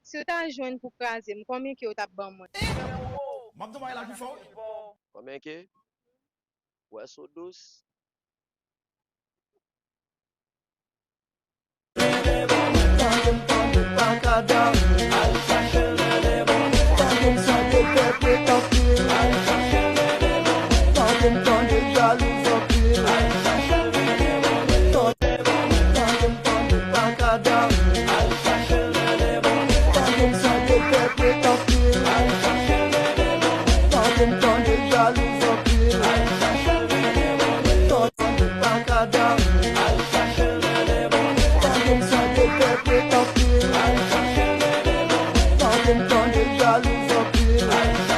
Si vous avez joint pour craser, combien que vous avez ban moi? Mabdou la plus fort. Combien que? Ouais, so douce. Them turn the jaloux up here.